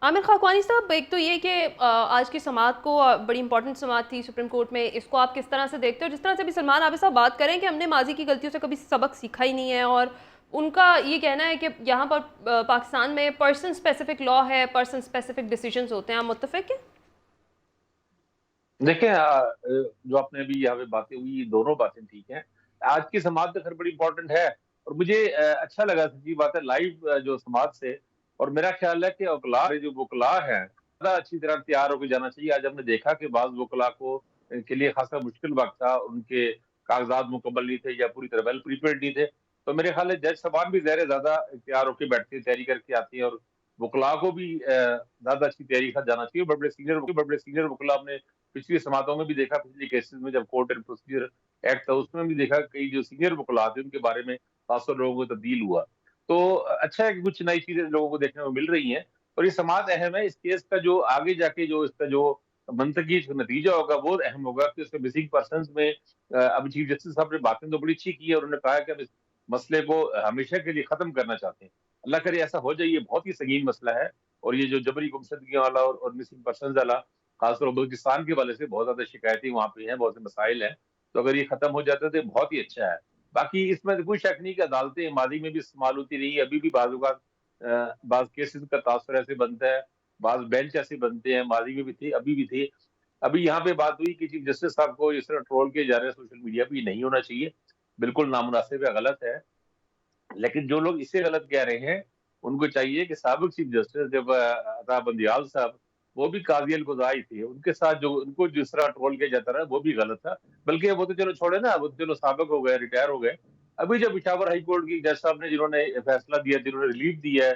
आमिर खाकवानी साहब, एक तो ये कि आज की समाअत को बड़ी इंपॉर्टेंट समाअत थी सुप्रीम कोर्ट में, इसको आप किस तरह से देखते हो? जिस तरह से भी सलमान आबिद साहब बात करें कि हमने माजी की गलतियों से कभी सबक सीखा ही नहीं है, और उनका ये कहना है कि यहाँ पर पाकिस्तान में पर्सन स्पेसिफिक लॉ है, पर्सन स्पेसिफिक डिसीजंस होते हैं। आप मुत्तफिक हैं? देखें, जो आपने अभी यहाँ पे बातें हुई, ये दोनों बातें ठीक हैं। आज की समाअत तो खैर बड़ी इंपॉर्टेंट है, और मुझे अच्छा लगा, सच्ची बात है, लाइव जो समाअत से। और मेरा ख्याल है कि वकला जो वकला हैं, ज़्यादा अच्छी तरह तैयार होकर जाना चाहिए। आज हमने देखा कि बाज़ वकला को के लिए खासा मुश्किल वक्त था, उनके कागजात मुकम्मल नहीं थे या पूरी तरह वेल प्रिपेयर्ड नहीं थे। तो मेरे ख्याल है जज साहबान भी ज़ाहिर है ज़्यादा तैयार होकर बैठते हैं, तैयारी करके आती हैं, और वकला को भी ज़्यादा अच्छी तैयारी के साथ जाना चाहिए। बड़े सीनियर वकला अपने पिछली समातों में भी देखा, पिछले केसेस में जब कोर्ट एंड प्रोसीजर एक्ट था उसमें भी देखा, कई जो सीनियर वकला थे उनके बारे में खासतौर लोगों को तब्दील हुआ। तो अच्छा है कि कुछ नई चीजें लोगों को देखने को मिल रही हैं, और ये समाअत अहम है। इस केस का जो आगे जाके जो इसका जो मंतकी नतीजा होगा वो अहम होगा कि उसके मिसिंग पर्सन में अब चीफ जस्टिस साहब ने बातें तो बड़ी अच्छी की है। उन्होंने कहा कि हम इस मसले को हमेशा के लिए खत्म करना चाहते हैं। अल्लाह करे ऐसा हो जाए, ये बहुत ही संगीन मसला है। और ये जो जबरी गुमशुदगी वाला और मिसिंग पर्सन वाला, खासतौर बलूचिस्तान के वाले से बहुत ज्यादा शिकायतें वहाँ पे हैं, बहुत से मसाइल हैं। तो अगर ये खत्म हो जाता है तो बहुत ही अच्छा है। बाकी इसमें तो कोई शक नहीं कि अदालतें माजी में भी इस्तेमाल होती रही, अभी भी बाज केसेस का तासुर ऐसे बनता है, बाज बेंच ऐसे बनते हैं, माजी में भी थे, अभी भी थे। अभी यहाँ पे बात हुई कि चीफ जस्टिस साहब को इस तरह ट्रोल किए जा रहे हैं सोशल मीडिया पे, नहीं होना चाहिए, बिल्कुल नामुनासिब है, गलत है। लेकिन जो लोग इसे गलत कह रहे हैं, उनको चाहिए कि साबिक चीफ जस्टिस जब अता बंदियाल साहब, वो भी काजी अल क़ुज़ाई थे, उनके साथ जो उनको जिस तरह ट्रोल किया जाता रहा वो भी गलत था। बल्कि वो तो चलो छोड़े ना, वो तो चलो साबिक हो गए, रिटायर हो गए। अभी जब पेशावर हाई कोर्ट की जज साहब ने जिन्होंने फैसला दिया, जिन्होंने रिलीफ दी है,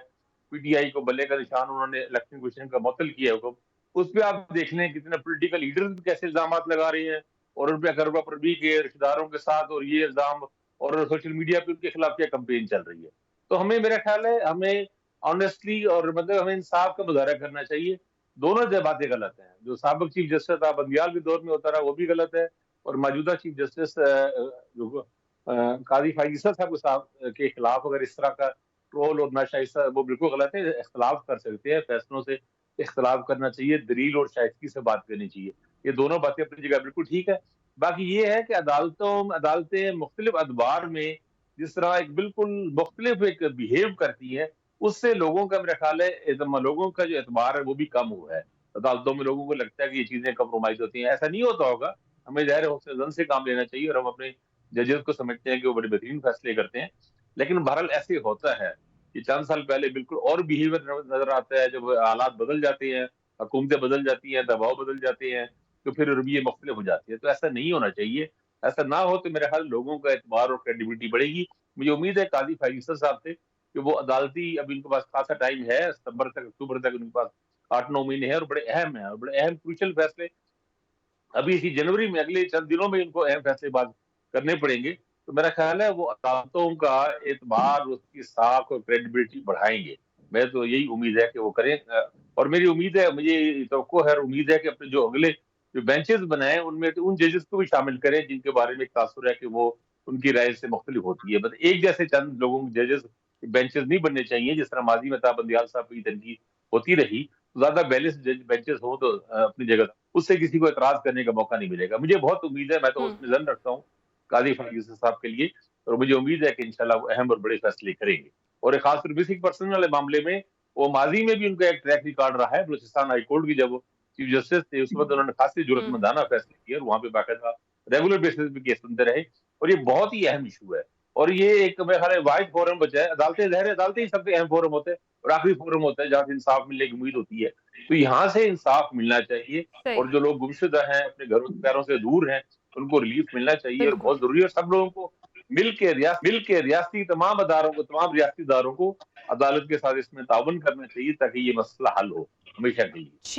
पीटीआई को बल्ले का निशान उन्होंने इलेक्शन कमीशन का मुअत्तल किया है हुक्म, उस पे आप देख लें कितने पॉलिटिकल लीडर्स कैसे इल्जामात लगा रहे हैं, और उन पे अकरबा परवी के रिश्तेदारों के साथ, और ये इल्जाम, और सोशल मीडिया पे उनके खिलाफ क्या कंपेन चल रही है। तो हमें, मेरा ख्याल है, हमें ऑनेस्टली और मतलब हमें इंसाफ का मुजाहरा करना चाहिए। दोनों बातें गलत हैं। जो साबिक चीफ जस्टिस था बंदियाल के दौर में होता रहा वो भी गलत है, और मौजूदा चीफ जस्टिस जो काजी फायज़ साहब के खिलाफ अगर इस तरह का ट्रोल और नाशाइस्ता, वो बिल्कुल गलत है। इख्तलाफ कर सकते हैं, फैसलों से इख्तलाफ करना चाहिए, दलील और शाइस्तगी से बात करनी चाहिए। ये दोनों बातें अपनी जगह बिल्कुल ठीक है। बाकी ये है कि अदालतें मुख्तलिफ अदवार में जिस तरह एक बिल्कुल मुख्तलिफ एक बिहेव करती है, उससे लोगों का, मेरा ख्याल है, लोगों का जो एतबार है वो भी कम हुआ है। अदालतों में लोगों को लगता है कि ये चीजें कंप्रोमाइज होती हैं, ऐसा नहीं होता होगा। हमें ज़ाहिर है हौसले बुलंदी से काम लेना चाहिए, और हम अपने जजेस को समझते हैं कि वो बड़े बेहतरीन फैसले करते हैं। लेकिन बहरहाल ऐसे होता है कि चंद साल पहले बिल्कुल और बिहेवियर नजर आता है, जब हालात बदल जाते हैं, हुकूमतें बदल जाती हैं, दबाव बदल जाते हैं, तो फिर रवैये मुख्तलिफ हो जाती है। तो ऐसा नहीं होना चाहिए। ऐसा ना हो तो मेरा ख्याल लोगों का एतबार और क्रेडिबिलिटी बढ़ेगी। मुझे उम्मीद है काजी फैसल साहब से कि वो अदालती, अभी इनके पास खासा टाइम है, सितंबर तक, अक्टूबर तक उनके पास 8-9 महीने हैं, और बड़े अहम है, और बड़े अहम क्रूशल फैसले अभी इसी जनवरी में, अगले चंद दिनों में इनको अहम फैसले बात करने पड़ेंगे। तो मेरा ख्याल है वो अदालतों का एतबार, उसकी साख और क्रेडिबिलिटी बढ़ाएंगे। मैं तो यही उम्मीद है कि वो करें, और मेरी उम्मीद है, मुझे तवक्को है और उम्मीद है कि अपने जो अगले जो बेंचेस बनाए उनमें तो उन जजेस को भी शामिल करें जिनके बारे में एक तासुर है कि वो उनकी राय से मुख्तलिफ होती है। बस एक जैसे चंद लोगों के जजेस बेंचेस नहीं बनने चाहिए, जिस तरह माजी में था बंदियाल साहब की तनकीद होती रही। ज्यादा बैलेंस बेंचेस हो तो अपनी जगह, उससे किसी को एतराज करने का मौका नहीं मिलेगा। मुझे बहुत उम्मीद है, मैं तो हम्म। उसमें जन रखता हूँ काजी फैसल साहब के लिए, और मुझे उम्मीद है कि इंशाल्लाह वो अहम और बड़े फैसले करेंगे। और एक खासकर मिसिंग पर्सन वाले मामले में, वो माजी में भी उनका एक ट्रैक रिकॉर्ड रहा है। बलूचिस्तान हाई कोर्ट की जब वो चीफ जस्टिस थे, उस वक्त उन्होंने खासी हम्म। जुर्रतमंदाना फैसले किए, और वहां पे बाकायदा रेगुलर बेसिस पे केस सुनते रहे। और ये बहुत ही अहम इशू है, और ये एक मेरे ख्याल वाइड फोरम बचा है। अदालतें, ज़ाहिर है, अदालतें ही सबसे अहम फोरम होते हैं, और आखिरी फोरम होता है जहाँ से इंसाफ मिलने की उम्मीद होती है। तो यहाँ से इंसाफ मिलना चाहिए, सही। और जो लोग गुमशुदा हैं, अपने घरों पैरों से दूर हैं, उनको रिलीफ मिलना चाहिए, और बिल्कुल। बहुत जरूरी है। सब लोगों को मिल के रियासती तमाम अदारों को, तमाम रियासती इदारों को अदालत के साथ इसमें ताउन करना चाहिए, ताकि ये मसला हल हो हमेशा के लिए। जी।